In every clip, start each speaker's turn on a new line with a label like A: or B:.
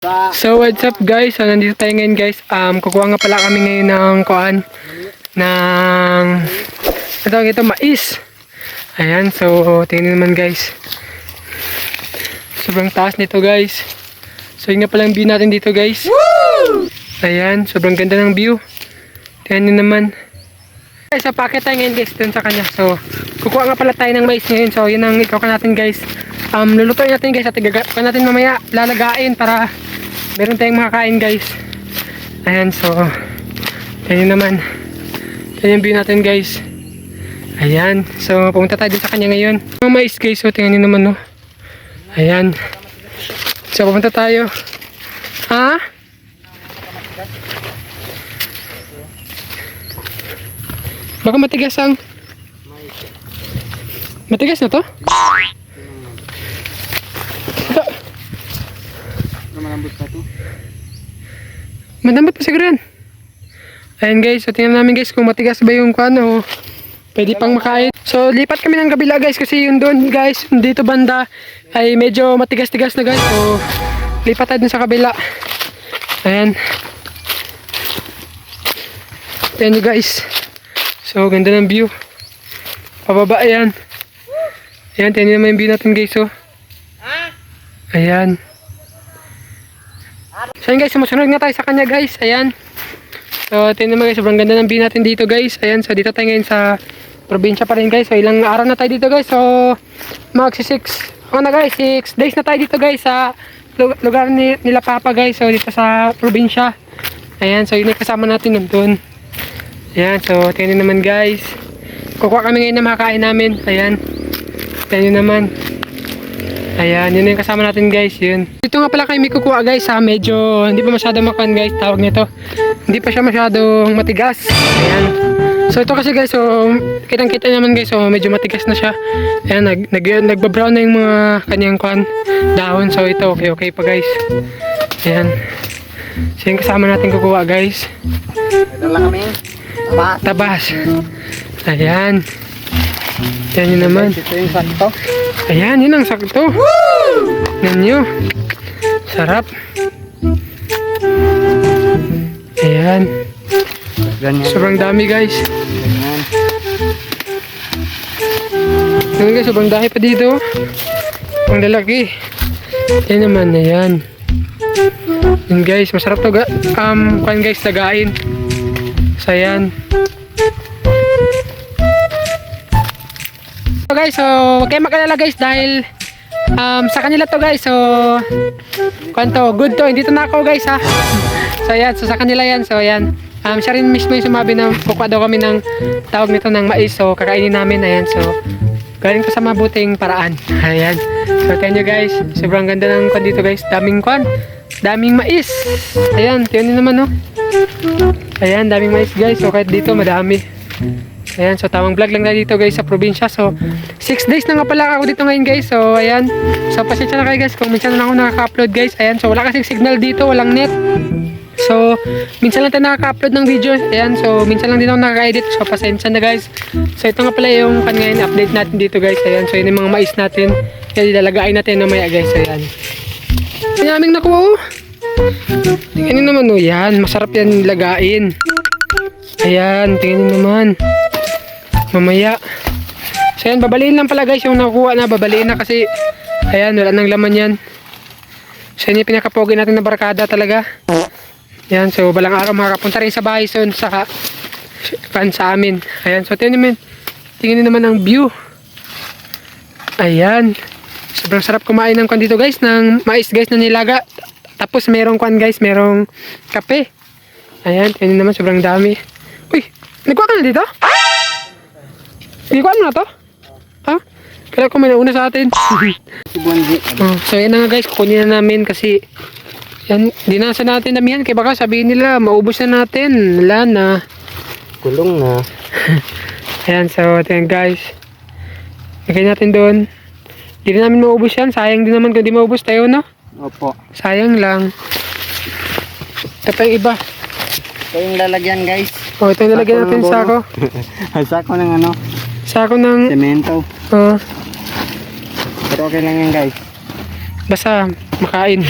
A: So what's up guys? So nandito tayo ngayon guys. Kukuha nga pala kami ngayon ng ito mais. Ayan, so tingnan naman guys. Sobrang taas nito guys. So yun nga pala ang view natin dito guys. Woo! Ayan, sobrang ganda ng view. Tingnan nyo naman. Guys, so packet tayo ngayon guys dun sa kanya. So kukuha nga pala tayo ng mais ngayon. So yun ang ikaw natin guys. Lulutuin natin guys at igagawa natin mamaya. Lalagain para meron tayong makakain guys. Ayan, so yan naman. Yan yung view natin guys. Ayan, so pumunta tayo din sa kanya ngayon. Mga mais guys, so tingnan nyo naman no. Ayan, so pumunta tayo. Ha? Baka matigas ang matigas na to? Ito.
B: Malambot pa to.
A: Malambot pa siguro yan. Ayan guys, so tingnan namin guys kung matigas ba yung o pwede pang makain. So lipat kami ng kabila guys kasi yun doon guys, dito banda ay medyo matigas-tigas na guys. So lipat tayo dun sa kabila. Ayan. Ayan nyo guys. So ganda ng view. Pababa ayan. Ayan, tingnan naman yung view natin guys. So ayan. So yun guys, sumusunod nga tayo sa kanya guys. Ayan. So tingnan naman guys, sobrang ganda ng view natin dito guys. Ayan, so dito tayo ngayon sa probinsya pa rin guys. So ilang araw na tayo dito guys. So magsi 6 6 days na tayo dito guys sa lugar nila Papa guys. So dito sa probinsya. Ayan, so yun yung kasama natin nandun. Ayan, so tingnan naman guys. Kukuha kami ngayon na makakain namin. Ayan. Tingnan naman. Ayan, yun yung kasama natin guys, yun. Dito nga pala kayo may kukuha guys ha, medyo hindi pa masyado makuhan guys, tawag nito. Hindi pa siya masyadong matigas. Ayan. So ito kasi guys, so kitang-kita naman guys, so medyo matigas na siya. Ayan, nagbabrown na yung mga kanyang dahon. So ito, okay pa guys. Ayan. So yung kasama natin kukuha guys.
B: Ito lang kami.
A: Tabas. Ayan. Ayan yun naman.
B: Ito yung sakto.
A: Ayan, yun ang sakto. Yan nyo. Sarap. Ayan.
B: Ganyan.
A: Sobrang dami guys.
B: Ganyan.
A: Ayan guys, sobrang dami pa dito. Ang lalaki. Ayan naman, ayan. Yan guys, masarap to guys, lagain. So ayan. So guys, so huwag kayo makalala guys dahil sa kanila to guys. So good to, hindi to nakaw guys ha. So ayan, so sa kanila yan. So ayan, siya rin mismo yung sumabi na kukuha daw kami ng tawag nito ng mais. So kakainin namin, ayan. So galing ko sa mabuting paraan. Ayan, so tingnan nyo guys, sobrang ganda ng dito guys. Daming mais. Ayan, tingnan nyo naman no. Ayan, daming mais guys. So kahit dito madami. Ayan, so tamang vlog lang na dito guys sa probinsya. So 6 days na nga pala ako dito ngayon guys. So ayan, so pasensya na kayo guys kung minsan na ako nakaka-upload guys. Ayan, so wala kasing signal dito, walang net. So minsan lang tayo nakaka-upload ng video. Ayan, so minsan lang din ako nakaka-edit. So pasensya na guys. So ito nga pala yung ngayon update natin dito guys. Ayan, so yun yung mga mais natin. Yan, ilalagain natin mamaya guys. Ayan, daming nakuha oh. Tingnan nyo naman oh, yan, masarap yan lagain. Ayan, tingnan nyo naman mamaya. So yan, babaliin lang pala guys yung nakuha na, babaliin na kasi ayan, wala nang laman yan. So yan yung pinakapogi natin na barkada talaga. Yan, so balang araw makakapunta rin sa bahay soon sa amin. Ayan, so tingnan naman ang view. Ayan, sobrang sarap kumain ng dito guys, ng mais guys na nilaga. Tapos merong guys, merong kape. Ayan, tingnan naman, sobrang dami. Uy, nagkuha ka na dito? Nagkuha mo na to? Ha? Kaya ko may nauna sa atin. So yan na nga guys, kukunin na namin kasi yan, dinasa natin damihan. Kaya baka sabihin nila, maubos na natin. Wala na.
B: Kulong na.
A: Ayan, so tingnan guys. Lagay natin doon. Hindi na namin maubos yan. Sayang din naman kung di maubos tayo, no?
B: Opo.
A: Sayang lang. Ito pa yung iba.
B: Ito yung lalagyan guys.
A: O, ito yung lalagyan natin sa sako.
B: Sako ng ano?
A: Sako ng...
B: Semento.
A: Pero
B: okay lang yan guys.
A: Basta makain.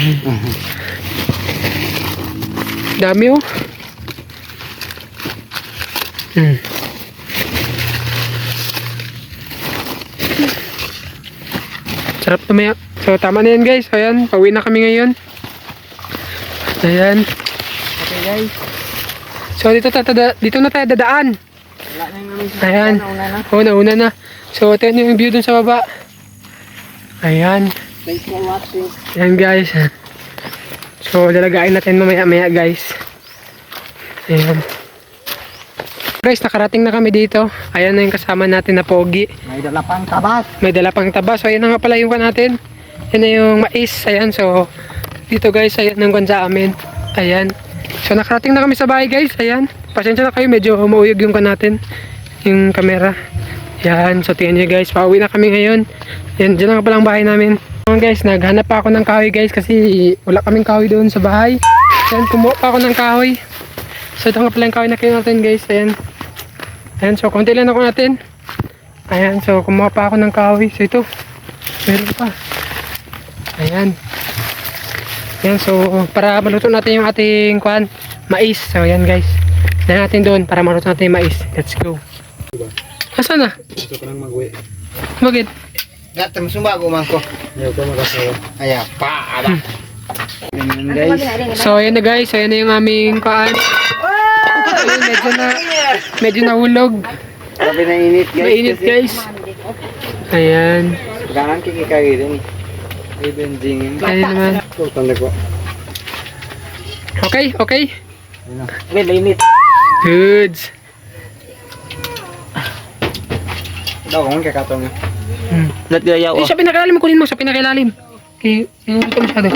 A: Dami oh. Sarap tumaya. So tama na yan guys. Ayan, pauwi na kami ngayon. Ayan.
B: Okay guys.
A: So dito na tayo dadaan.
B: Wala na yung namin sa
A: Ayan.
B: una na.
A: Oo, nauna na. So ito yung view dun sa baba. Ayan.
B: Thanks for watching.
A: Ayan guys. So lalagain natin mamaya guys. Ayan. Guys, nakarating na kami dito. Ayan na yung kasama natin na pogi.
B: May dala pang tabas.
A: May dala pang taba. So ayan na nga pala yung kan natin. Yan na yung mais. Ayan. So dito guys, ayan ang kan sa amin. Ayan. So nakarating na kami sa bahay guys. Ayan. Pasensya na kayo. Medyo mauyog yung kan natin. Yung camera. Ayan. So tingnan nyo guys. Pauwi na kami ngayon. Ayan. Diyan na nga palang bahay namin. Ayan guys. Naghanap pa ako ng kahoy guys. Kasi wala kaming kahoy doon sa bahay. Ayan. Kumuha pa ako ng kahoy. So ito nga pala yung kahoy na kinuha natin guys. Ayan. Ayan, so konti lang ako natin. Ayan, so kumuha pa ako ng kahoy. So ito, meron pa. Ayan. Ayan, so para maluto natin yung ating mais. So ayan guys. Dahil natin doon para maluto natin yung mais. Let's go. Asan na?
B: Gusto ko nang mag-uwi.
A: Bakit?
B: Gatang sumbago man ko. Ayaw ko mag-asawa. Ayaw pa. Ayan guys.
A: So ayan na guys. So ayan na yung aming Ayun, medyo nahulog.
B: Grabe na init guys.
A: Mainit guys. Ayan.
B: Gangan kikikagi din. Even dingin.
A: Ayan naman.
B: Tanda ko.
A: Okay, okay.
B: May mainit.
A: Goods.
B: Daw kung kakatong.
A: Hmm.
B: Lat gayaw.
A: Sa pinakailalim, kunin mo sa pinakailalim. Okay, yung ito masyado.